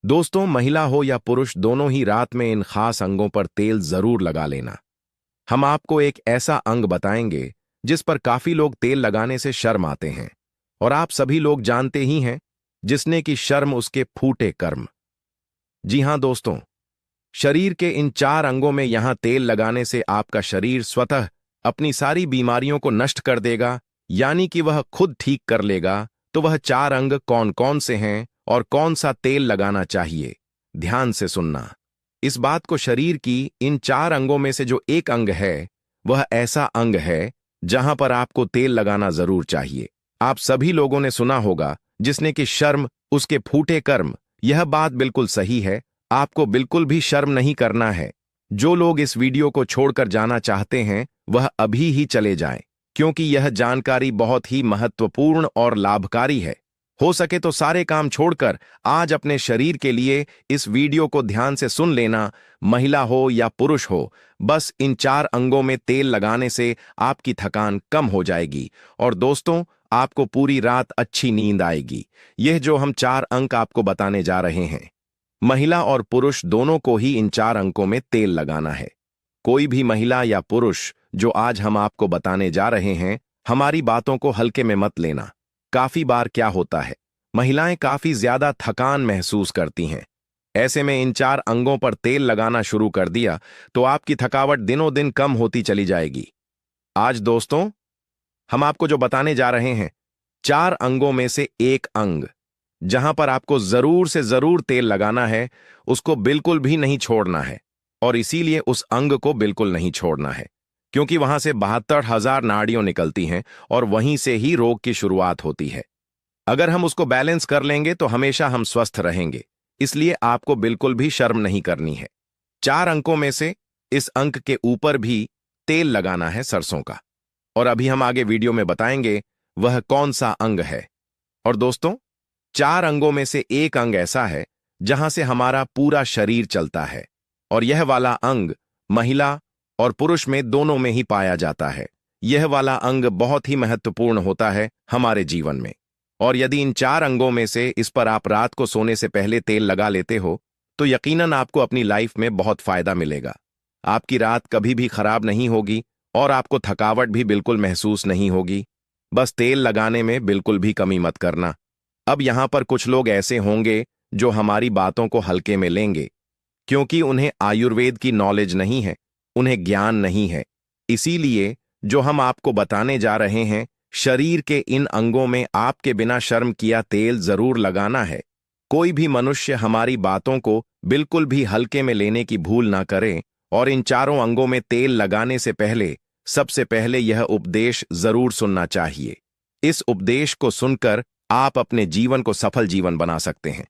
दोस्तों, महिला हो या पुरुष, दोनों ही रात में इन खास अंगों पर तेल जरूर लगा लेना। हम आपको एक ऐसा अंग बताएंगे जिस पर काफी लोग तेल लगाने से शर्म आते हैं, और आप सभी लोग जानते ही हैं, जिसने की शर्म उसके फूटे कर्म। जी हां दोस्तों, शरीर के इन चार अंगों में यहां तेल लगाने से आपका शरीर स्वतः अपनी सारी बीमारियों को नष्ट कर देगा, यानी कि वह खुद ठीक कर लेगा। तो वह चार अंग कौन कौन से हैं और कौन सा तेल लगाना चाहिए, ध्यान से सुनना। इस बात को, शरीर की इन चार अंगों में से जो एक अंग है, वह ऐसा अंग है जहां पर आपको तेल लगाना जरूर चाहिए। आप सभी लोगों ने सुना होगा, जिसने कि शर्म उसके फूटे कर्म। यह बात बिल्कुल सही है, आपको बिल्कुल भी शर्म नहीं करना है। जो लोग इस वीडियो को छोड़कर जाना चाहते हैं, वह अभी ही चले जाएं, क्योंकि यह जानकारी बहुत ही महत्वपूर्ण और लाभकारी है। हो सके तो सारे काम छोड़कर आज अपने शरीर के लिए इस वीडियो को ध्यान से सुन लेना। महिला हो या पुरुष हो, बस इन चार अंगों में तेल लगाने से आपकी थकान कम हो जाएगी, और दोस्तों, आपको पूरी रात अच्छी नींद आएगी। यह जो हम चार अंक आपको बताने जा रहे हैं, महिला और पुरुष दोनों को ही इन चार अंकों में तेल लगाना है। कोई भी महिला या पुरुष जो आज हम आपको बताने जा रहे हैं, हमारी बातों को हल्के में मत लेना। काफी बार क्या होता है, महिलाएं काफी ज्यादा थकान महसूस करती हैं। ऐसे में इन चार अंगों पर तेल लगाना शुरू कर दिया तो आपकी थकावट दिनों दिन कम होती चली जाएगी। आज दोस्तों, हम आपको जो बताने जा रहे हैं, चार अंगों में से एक अंग जहां पर आपको जरूर से जरूर तेल लगाना है, उसको बिल्कुल भी नहीं छोड़ना है। और इसीलिए उस अंग को बिल्कुल नहीं छोड़ना है, क्योंकि वहां से 72,000 नाड़ियां निकलती हैं और वहीं से ही रोग की शुरुआत होती है। अगर हम उसको बैलेंस कर लेंगे तो हमेशा हम स्वस्थ रहेंगे। इसलिए आपको बिल्कुल भी शर्म नहीं करनी है। चार अंकों में से इस अंक के ऊपर भी तेल लगाना है, सरसों का। और अभी हम आगे वीडियो में बताएंगे वह कौन सा अंग है। और दोस्तों, चार अंगों में से एक अंग ऐसा है जहां से हमारा पूरा शरीर चलता है, और यह वाला अंग महिला और पुरुष में दोनों में ही पाया जाता है। यह वाला अंग बहुत ही महत्वपूर्ण होता है हमारे जीवन में। और यदि इन चार अंगों में से इस पर आप रात को सोने से पहले तेल लगा लेते हो, तो यकीनन आपको अपनी लाइफ में बहुत फायदा मिलेगा। आपकी रात कभी भी खराब नहीं होगी और आपको थकावट भी बिल्कुल महसूस नहीं होगी। बस तेल लगाने में बिल्कुल भी कमी मत करना। अब यहां पर कुछ लोग ऐसे होंगे जो हमारी बातों को हल्के में लेंगे, क्योंकि उन्हें आयुर्वेद की नॉलेज नहीं है, उन्हें ज्ञान नहीं है। इसीलिए जो हम आपको बताने जा रहे हैं, शरीर के इन अंगों में आपके बिना शर्म किया तेल जरूर लगाना है। कोई भी मनुष्य हमारी बातों को बिल्कुल भी हल्के में लेने की भूल ना करे, और इन चारों अंगों में तेल लगाने से पहले सबसे पहले यह उपदेश जरूर सुनना चाहिए। इस उपदेश को सुनकर आप अपने जीवन को सफल जीवन बना सकते हैं।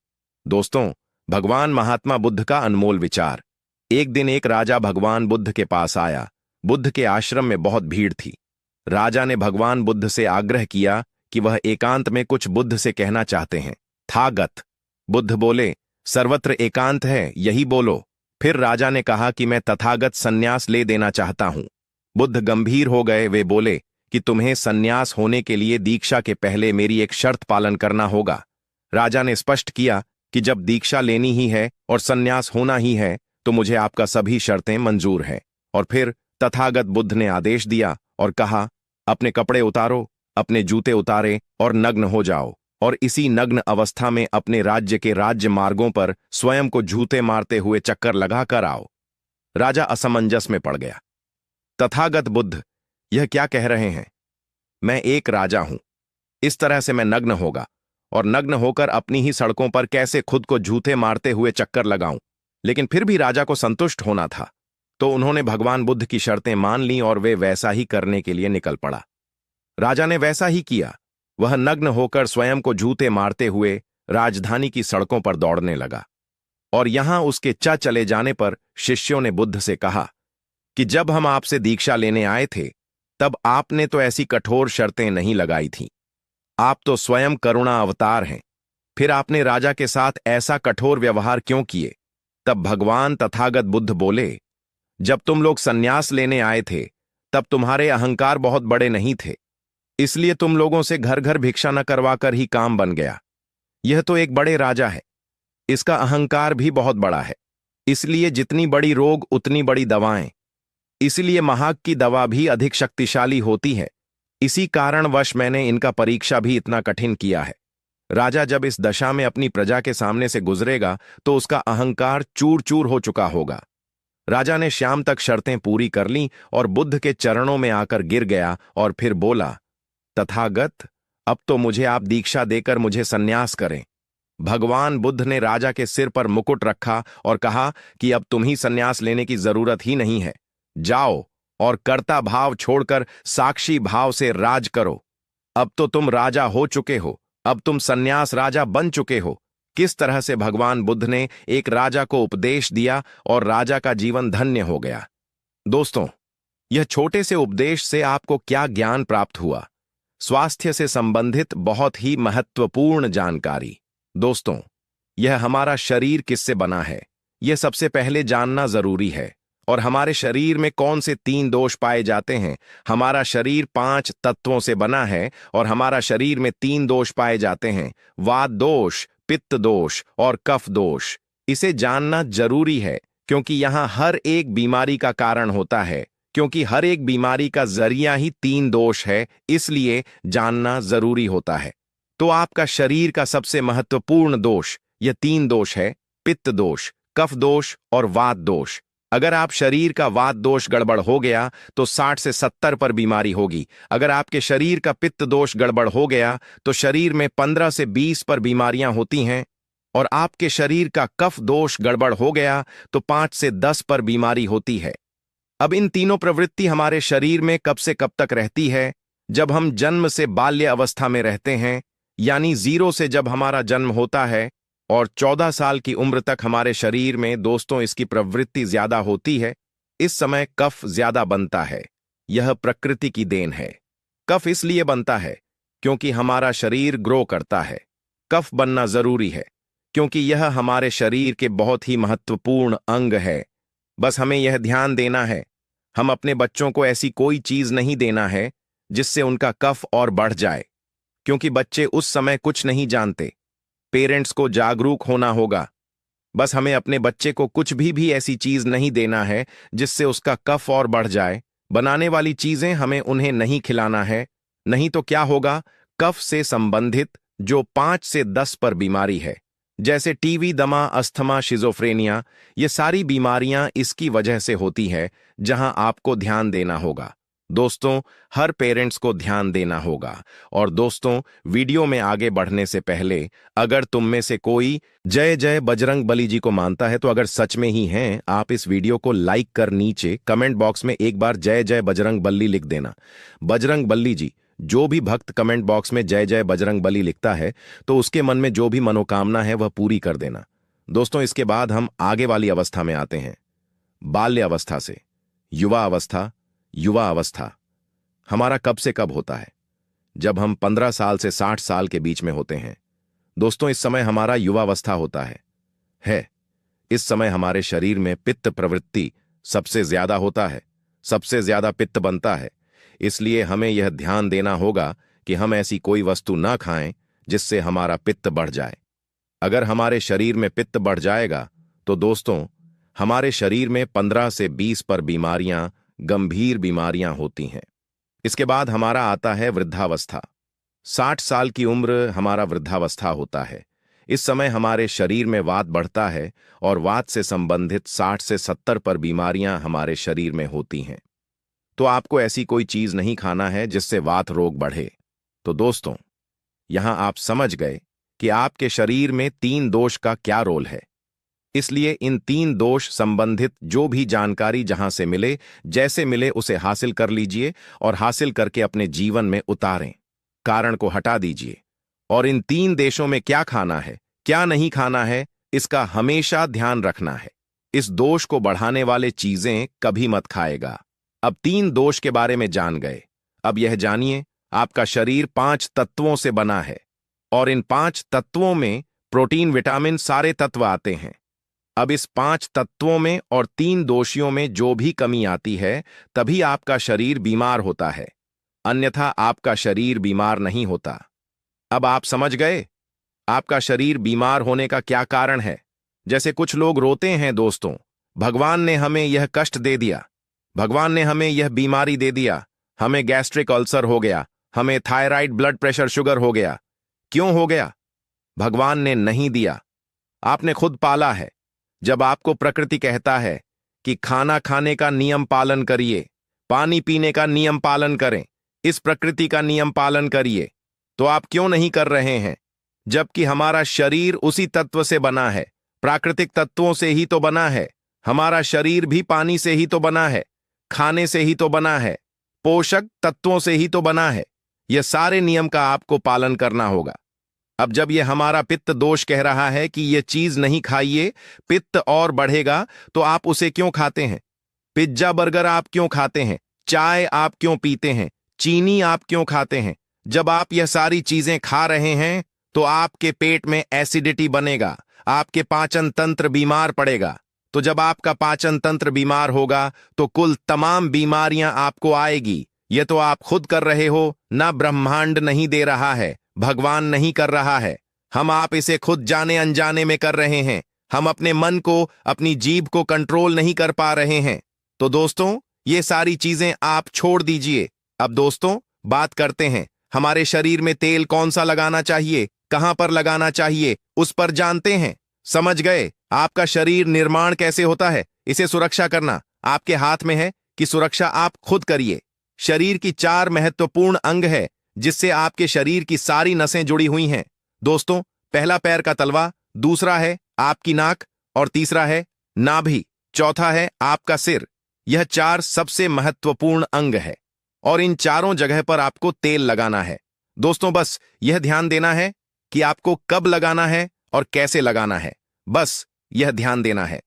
दोस्तों, भगवान महात्मा बुद्ध का अनमोल विचार। एक दिन एक राजा भगवान बुद्ध के पास आया। बुद्ध के आश्रम में बहुत भीड़ थी। राजा ने भगवान बुद्ध से आग्रह किया कि वह एकांत में कुछ बुद्ध से कहना चाहते हैं। थागत। बुद्ध बोले, सर्वत्र एकांत है, यही बोलो। फिर राजा ने कहा कि मैं तथागत सन्यास ले देना चाहता हूं। बुद्ध गंभीर हो गए। वे बोले कि तुम्हें सन्यास होने के लिए दीक्षा के पहले मेरी एक शर्त पालन करना होगा। राजा ने स्पष्ट किया कि जब दीक्षा लेनी ही है और सन्यास होना ही है, तो मुझे आपका सभी शर्तें मंजूर हैं। और फिर तथागत बुद्ध ने आदेश दिया और कहा, अपने कपड़े उतारो, अपने जूते उतारे और नग्न हो जाओ, और इसी नग्न अवस्था में अपने राज्य के राज्य मार्गों पर स्वयं को जूते मारते हुए चक्कर लगा कर आओ। राजा असमंजस में पड़ गया। तथागत बुद्ध यह क्या कह रहे हैं? मैं एक राजा हूं, इस तरह से मैं नग्न होगा और नग्न होकर अपनी ही सड़कों पर कैसे खुद को जूते मारते हुए चक्कर लगाऊं? लेकिन फिर भी राजा को संतुष्ट होना था, तो उन्होंने भगवान बुद्ध की शर्तें मान लीं और वे वैसा ही करने के लिए निकल पड़ा। राजा ने वैसा ही किया। वह नग्न होकर स्वयं को जूते मारते हुए राजधानी की सड़कों पर दौड़ने लगा। और यहां उसके चले जाने पर शिष्यों ने बुद्ध से कहा कि जब हम आपसे दीक्षा लेने आए थे, तब आपने तो ऐसी कठोर शर्तें नहीं लगाई थीं। आप तो स्वयं करुणा अवतार हैं, फिर आपने राजा के साथ ऐसा कठोर व्यवहार क्यों किए? तब भगवान तथागत बुद्ध बोले, जब तुम लोग सन्यास लेने आए थे, तब तुम्हारे अहंकार बहुत बड़े नहीं थे, इसलिए तुम लोगों से घर घर भिक्षा न करवाकर ही काम बन गया। यह तो एक बड़े राजा है। इसका अहंकार भी बहुत बड़ा है। इसलिए जितनी बड़ी रोग उतनी बड़ी दवाएं। इसलिए महाग की दवा भी अधिक शक्तिशाली होती है। इसी कारणवश मैंने इनका परीक्षा भी इतना कठिन किया है। राजा जब इस दशा में अपनी प्रजा के सामने से गुजरेगा तो उसका अहंकार चूर चूर हो चुका होगा। राजा ने शाम तक शर्तें पूरी कर लीं और बुद्ध के चरणों में आकर गिर गया और फिर बोला, तथागत, अब तो मुझे आप दीक्षा देकर मुझे सन्यास करें। भगवान बुद्ध ने राजा के सिर पर मुकुट रखा और कहा कि अब तुम ही सन्यास लेने की जरूरत ही नहीं है। जाओ और कर्ता भाव छोड़कर साक्षी भाव से राज करो। अब तो तुम राजा हो चुके हो, अब तुम सन्यास राजा बन चुके हो। किस तरह से भगवान बुद्ध ने एक राजा को उपदेश दिया और राजा का जीवन धन्य हो गया। दोस्तों, यह छोटे से उपदेश से आपको क्या ज्ञान प्राप्त हुआ? स्वास्थ्य से संबंधित बहुत ही महत्वपूर्ण जानकारी। दोस्तों, यह हमारा शरीर किससे बना है, यह सबसे पहले जानना जरूरी है। और हमारे शरीर में कौन से 3 दोष पाए जाते हैं? हमारा शरीर 5 तत्वों से बना है और हमारा शरीर में 3 दोष पाए जाते हैं, वात दोष, पित्त दोष और कफ दोष। इसे जानना जरूरी है क्योंकि यहां हर एक बीमारी का कारण होता है, क्योंकि हर एक बीमारी का जरिया ही 3 दोष है, इसलिए जानना जरूरी होता है। तो आपका शरीर का सबसे महत्वपूर्ण दोष यह 3 दोष है, पित्त दोष, कफ दोष और वात दोष। अगर आप शरीर का वात दोष गड़बड़ हो गया तो 60 से 70 पर बीमारी होगी। अगर आपके शरीर का पित्त दोष गड़बड़ हो गया तो शरीर में 15 से 20 पर बीमारियां होती हैं। और आपके शरीर का कफ दोष गड़बड़ हो गया तो 5 से 10 पर बीमारी होती है। अब इन तीनों प्रवृत्ति हमारे शरीर में कब से कब तक रहती है? जब हम जन्म से बाल्य अवस्था में रहते हैं, यानी 0 से जब हमारा जन्म होता है और 14 साल की उम्र तक हमारे शरीर में दोस्तों इसकी प्रवृत्ति ज्यादा होती है। इस समय कफ ज्यादा बनता है। यह प्रकृति की देन है। कफ इसलिए बनता है क्योंकि हमारा शरीर ग्रो करता है। कफ बनना जरूरी है क्योंकि यह हमारे शरीर के बहुत ही महत्वपूर्ण अंग है। बस हमें यह ध्यान देना है, हम अपने बच्चों को ऐसी कोई चीज नहीं देना है जिससे उनका कफ और बढ़ जाए, क्योंकि बच्चे उस समय कुछ नहीं जानते। पेरेंट्स को जागरूक होना होगा। बस हमें अपने बच्चे को कुछ भी ऐसी चीज नहीं देना है जिससे उसका कफ और बढ़ जाए। बनाने वाली चीजें हमें उन्हें नहीं खिलाना है, नहीं तो क्या होगा, कफ से संबंधित जो 5 से 10 पर बीमारी है, जैसे टीवी, दमा, अस्थमा, शिजोफ्रेनिया, ये सारी बीमारियां इसकी वजह से होती है, जहां आपको ध्यान देना होगा। दोस्तों, हर पेरेंट्स को ध्यान देना होगा। और दोस्तों, वीडियो में आगे बढ़ने से पहले अगर तुम में से कोई जय जय बजरंग बली जी को मानता है तो अगर सच में ही हैं, आप इस वीडियो को लाइक कर नीचे कमेंट बॉक्स में एक बार जय जय बजरंग बली लिख देना। बजरंग बली जी, जो भी भक्त कमेंट बॉक्स में जय जय बजरंग बली लिखता है तो उसके मन में जो भी मनोकामना है वह पूरी कर देना। दोस्तों, इसके बाद हम आगे वाली अवस्था में आते हैं, बाल्य अवस्था से युवा अवस्था। युवा अवस्था हमारा कब से कब होता है? जब हम 15 साल से 60 साल के बीच में होते हैं। दोस्तों, इस समय हमारा युवावस्था होता है। इस समय हमारे शरीर में पित्त प्रवृत्ति सबसे ज्यादा होता है, सबसे ज्यादा पित्त बनता है। इसलिए हमें यह ध्यान देना होगा कि हम ऐसी कोई वस्तु ना खाएं जिससे हमारा पित्त बढ़ जाए। अगर हमारे शरीर में पित्त बढ़ जाएगा तो दोस्तों, हमारे शरीर में 15 से 20 पर बीमारियां, गंभीर बीमारियां होती हैं। इसके बाद हमारा आता है वृद्धावस्था। 60 साल की उम्र हमारा वृद्धावस्था होता है। इस समय हमारे शरीर में वात बढ़ता है और वात से संबंधित 60 से 70 पर बीमारियां हमारे शरीर में होती हैं। तो आपको ऐसी कोई चीज नहीं खाना है जिससे वात रोग बढ़े। तो दोस्तों, यहां आप समझ गए कि आपके शरीर में 3 दोष का क्या रोल है। इसलिए इन 3 दोष संबंधित जो भी जानकारी जहां से मिले, जैसे मिले, उसे हासिल कर लीजिए और हासिल करके अपने जीवन में उतारें। कारण को हटा दीजिए और इन 3 देशों में क्या खाना है, क्या नहीं खाना है, इसका हमेशा ध्यान रखना है। इस दोष को बढ़ाने वाले चीजें कभी मत खाएगा। अब 3 दोष के बारे में जान गए। अब यह जानिए, आपका शरीर 5 तत्वों से बना है और इन 5 तत्वों में प्रोटीन, विटामिन, सारे तत्व आते हैं। अब इस 5 तत्वों में और 3 दोषियों में जो भी कमी आती है, तभी आपका शरीर बीमार होता है, अन्यथा आपका शरीर बीमार नहीं होता। अब आप समझ गए? आपका शरीर बीमार होने का क्या कारण है? जैसे कुछ लोग रोते हैं दोस्तों, भगवान ने हमें यह कष्ट दे दिया, भगवान ने हमें यह बीमारी दे दिया, हमें गैस्ट्रिक अल्सर हो गया, हमें थायराइड, ब्लड प्रेशर, शुगर हो गया। क्यों हो गया? भगवान ने नहीं दिया, आपने खुद पाला है। जब आपको प्रकृति कहता है कि खाना खाने का नियम पालन करिए, पानी पीने का नियम पालन करें, इस प्रकृति का नियम पालन करिए, तो आप क्यों नहीं कर रहे हैं? जबकि हमारा शरीर उसी तत्व से बना है, प्राकृतिक तत्वों से ही तो बना है। हमारा शरीर भी पानी से ही तो बना है, खाने से ही तो बना है, पोषक तत्वों से ही तो बना है। यह सारे नियम का आपको पालन करना होगा। अब जब यह हमारा पित्त दोष कह रहा है कि यह चीज नहीं खाइए, पित्त और बढ़ेगा, तो आप उसे क्यों खाते हैं? पिज्जा बर्गर आप क्यों खाते हैं? चाय आप क्यों पीते हैं? चीनी आप क्यों खाते हैं? जब आप यह सारी चीजें खा रहे हैं तो आपके पेट में एसिडिटी बनेगा, आपके पाचन तंत्र बीमार पड़ेगा। तो जब आपका पाचन तंत्र बीमार होगा तो कुल तमाम बीमारियां आपको आएगी। ये तो आप खुद कर रहे हो, ना ब्रह्मांड नहीं दे रहा है, भगवान नहीं कर रहा है। आप इसे खुद जाने अनजाने में कर रहे हैं। हम अपने मन को, अपनी जीभ को कंट्रोल नहीं कर पा रहे हैं। तो दोस्तों, ये सारी चीजें आप छोड़ दीजिए। अब दोस्तों, बात करते हैं हमारे शरीर में तेल कौन सा लगाना चाहिए, कहां पर लगाना चाहिए, उस पर जानते हैं। समझ गए? आपका शरीर निर्माण कैसे होता है, इसे सुरक्षा करना आपके हाथ में है कि सुरक्षा आप खुद करिए। शरीर की 4 महत्वपूर्ण अंग है जिससे आपके शरीर की सारी नसें जुड़ी हुई हैं। दोस्तों, पहला पैर का तलवा, दूसरा है आपकी नाक, और तीसरा है नाभि, चौथा है आपका सिर। यह 4 सबसे महत्वपूर्ण अंग है और इन चारों जगह पर आपको तेल लगाना है। दोस्तों, बस यह ध्यान देना है कि आपको कब लगाना है और कैसे लगाना है, बस यह ध्यान देना है।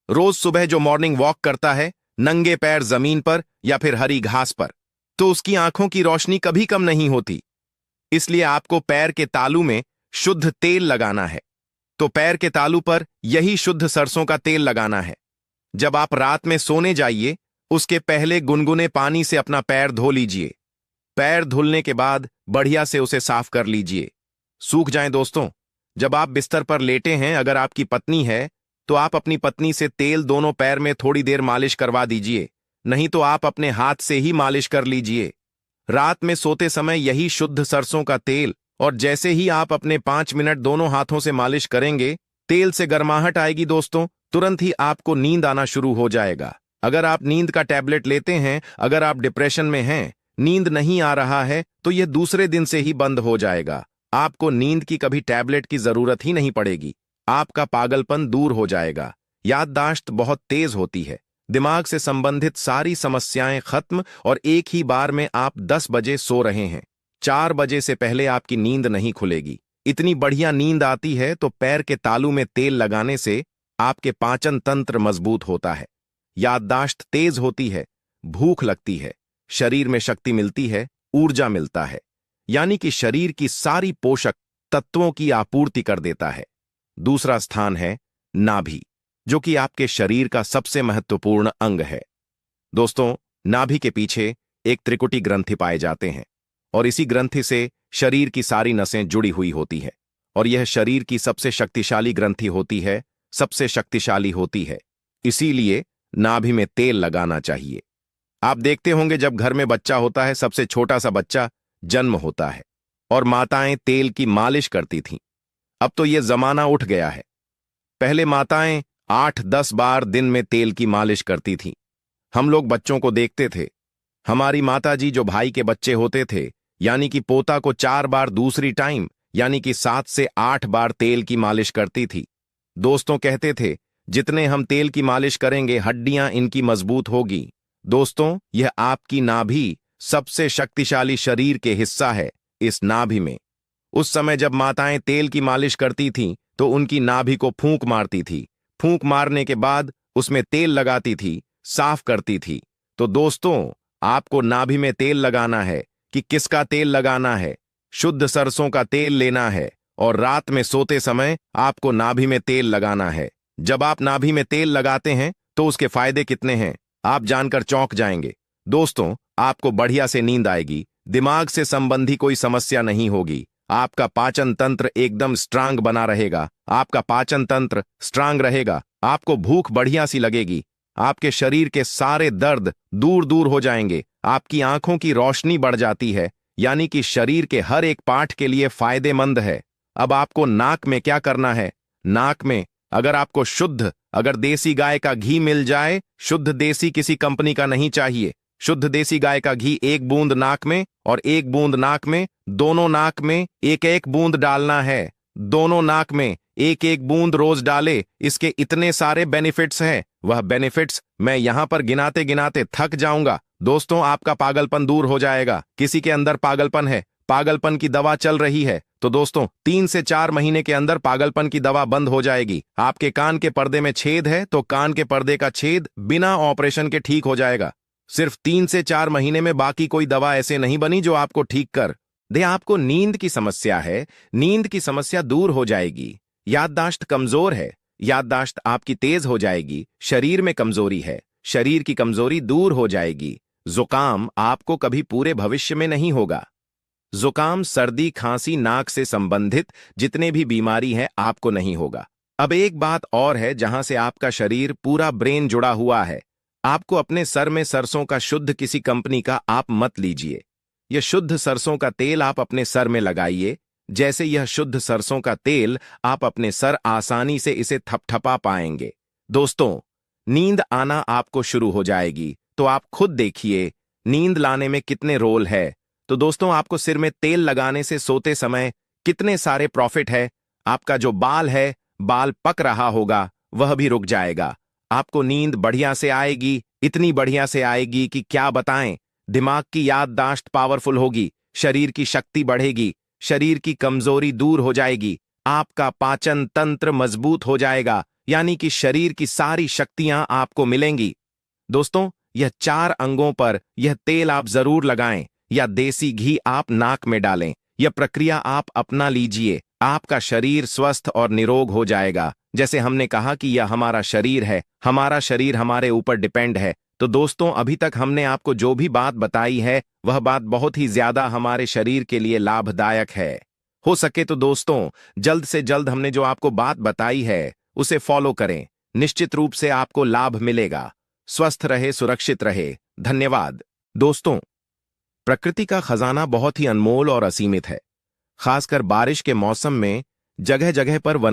रोज सुबह जो मॉर्निंग वॉक करता है नंगे पैर जमीन पर या फिर हरी घास पर, तो उसकी आंखों की रोशनी कभी कम नहीं होती। इसलिए आपको पैर के तालू में शुद्ध तेल लगाना है। तो पैर के तालू पर यही शुद्ध सरसों का तेल लगाना है। जब आप रात में सोने जाइए, उसके पहले गुनगुने पानी से अपना पैर धो लीजिए। पैर धुलने के बाद बढ़िया से उसे साफ कर लीजिए, सूख जाएं। दोस्तों, जब आप बिस्तर पर लेटे हैं, अगर आपकी पत्नी है तो आप अपनी पत्नी से तेल दोनों पैर में थोड़ी देर मालिश करवा दीजिए, नहीं तो आप अपने हाथ से ही मालिश कर लीजिए। रात में सोते समय यही शुद्ध सरसों का तेल, और जैसे ही आप अपने 5 मिनट दोनों हाथों से मालिश करेंगे, तेल से गर्माहट आएगी दोस्तों, तुरंत ही आपको नींद आना शुरू हो जाएगा। अगर आप नींद का टैबलेट लेते हैं, अगर आप डिप्रेशन में हैं, नींद नहीं आ रहा है, तो यह दूसरे दिन से ही बंद हो जाएगा। आपको नींद की कभी टैबलेट की जरूरत ही नहीं पड़ेगी। आपका पागलपन दूर हो जाएगा। याददाश्त बहुत तेज होती है, दिमाग से संबंधित सारी समस्याएं खत्म, और एक ही बार में आप 10 बजे सो रहे हैं। 4 बजे से पहले आपकी नींद नहीं खुलेगी। इतनी बढ़िया नींद आती है तो पैर के तालू में तेल लगाने से आपके पाचन तंत्र मजबूत होता है, याददाश्त तेज होती है, भूख लगती है, शरीर में शक्ति मिलती है, ऊर्जा मिलता है, यानी कि शरीर की सारी पोषक तत्वों की आपूर्ति कर देता है। दूसरा स्थान है नाभि, जो कि आपके शरीर का सबसे महत्वपूर्ण अंग है। दोस्तों, नाभि के पीछे एक त्रिकुटी ग्रंथि पाए जाते हैं, और इसी ग्रंथि से शरीर की सारी नसें जुड़ी हुई होती है, और यह शरीर की सबसे शक्तिशाली ग्रंथि होती है, सबसे शक्तिशाली होती है। इसीलिए नाभि में तेल लगाना चाहिए। आप देखते होंगे जब घर में बच्चा होता है, सबसे छोटा सा बच्चा जन्म होता है और माताएं तेल की मालिश करती थीं। अब तो यह जमाना उठ गया है। पहले माताएं 8-10 बार दिन में तेल की मालिश करती थीं। हम लोग बच्चों को देखते थे, हमारी माताजी जो भाई के बच्चे होते थे, यानी कि पोता को 4 बार दूसरी टाइम, यानी कि 7 से 8 बार तेल की मालिश करती थी। दोस्तों, कहते थे जितने हम तेल की मालिश करेंगे हड्डियां इनकी मजबूत होगी। दोस्तों, यह आपकी नाभि सबसे शक्तिशाली शरीर के हिस्सा है। इस नाभि में उस समय जब माताएं तेल की मालिश करती थीं तो उनकी नाभि को फूंक मारती थी। फूंक मारने के बाद उसमें तेल लगाती थी, साफ करती थी। तो दोस्तों, आपको नाभि में तेल लगाना है कि किसका तेल लगाना है? शुद्ध सरसों का तेल लेना है, और रात में सोते समय आपको नाभि में तेल लगाना है। जब आप नाभि में तेल लगाते हैं तो उसके फायदे कितने हैं, आप जानकर चौंक जाएंगे। दोस्तों, आपको बढ़िया से नींद आएगी, दिमाग से संबंधी कोई समस्या नहीं होगी, आपका पाचन तंत्र एकदम स्ट्रांग बना रहेगा। आपका पाचन तंत्र स्ट्रांग रहेगा, आपको भूख बढ़िया सी लगेगी, आपके शरीर के सारे दर्द दूर दूर हो जाएंगे, आपकी आंखों की रोशनी बढ़ जाती है, यानी कि शरीर के हर एक पार्ट के लिए फायदेमंद है। अब आपको नाक में क्या करना है? नाक में अगर आपको अगर देसी गाय का घी मिल जाए, शुद्ध देसी किसी कंपनी का नहीं चाहिए, शुद्ध देसी गाय का घी 1 बूंद नाक में और 1 बूंद नाक में, दोनों नाक में 1-1 बूंद डालना है। दोनों नाक में 1-1 बूंद रोज डाले। इसके इतने सारे बेनिफिट्स हैं, वह बेनिफिट्स मैं यहां पर गिनाते गिनाते थक जाऊंगा। दोस्तों, आपका पागलपन दूर हो जाएगा। किसी के अंदर पागलपन है, पागलपन की दवा चल रही है, तो दोस्तों 3 से 4 महीने के अंदर पागलपन की दवा बंद हो जाएगी। आपके कान के पर्दे में छेद है, तो कान के पर्दे का छेद बिना ऑपरेशन के ठीक हो जाएगा। सिर्फ 3 से 4 महीने में। बाकी कोई दवा ऐसे नहीं बनी जो आपको ठीक कर दे। आपको नींद की समस्या है, नींद की समस्या दूर हो जाएगी। याददाश्त कमजोर है, याददाश्त आपकी तेज हो जाएगी। शरीर में कमजोरी है, शरीर की कमजोरी दूर हो जाएगी। जुकाम आपको कभी पूरे भविष्य में नहीं होगा। जुकाम, सर्दी, खांसी, नाक से संबंधित जितने भी बीमारी है आपको नहीं होगा। अब एक बात और है जहां से आपका शरीर पूरा ब्रेन जुड़ा हुआ है। आपको अपने सर में सरसों का शुद्ध किसी कंपनी का आप मत लीजिए। यह शुद्ध सरसों का तेल आप अपने सर में लगाइए। जैसे यह शुद्ध सरसों का तेल आप अपने सर आसानी से इसे थपथपा पाएंगे। दोस्तों, नींद आना आपको शुरू हो जाएगी, तो आप खुद देखिए नींद लाने में कितने रोल है। तो दोस्तों, आपको सिर में तेल लगाने से सोते समय कितने सारे प्रॉफिट है। आपका जो बाल है, बाल पक रहा होगा, वह भी रुक जाएगा। आपको नींद बढ़िया से आएगी, इतनी बढ़िया से आएगी कि क्या बताएं। दिमाग की याददाश्त पावरफुल होगी, शरीर की शक्ति बढ़ेगी, शरीर की कमजोरी दूर हो जाएगी, आपका पाचन तंत्र मजबूत हो जाएगा, यानी कि शरीर की सारी शक्तियां आपको मिलेंगी। दोस्तों, यह 4 अंगों पर यह तेल आप जरूर लगाएं, या देसी घी आप नाक में डालें। यह प्रक्रिया आप अपना लीजिए, आपका शरीर स्वस्थ और निरोग हो जाएगा। जैसे हमने कहा कि यह हमारा शरीर है, हमारा शरीर हमारे ऊपर डिपेंड है। तो दोस्तों, अभी तक हमने आपको जो भी बात बताई है, वह बात बहुत ही ज्यादा हमारे शरीर के लिए लाभदायक है। हो सके तो दोस्तों, जल्द से जल्द हमने जो आपको बात बताई है उसे फॉलो करें, निश्चित रूप से आपको लाभ मिलेगा। स्वस्थ रहे, सुरक्षित रहे। धन्यवाद। दोस्तों, प्रकृति का खजाना बहुत ही अनमोल और असीमित है। खासकर बारिश के मौसम में जगह जगह पर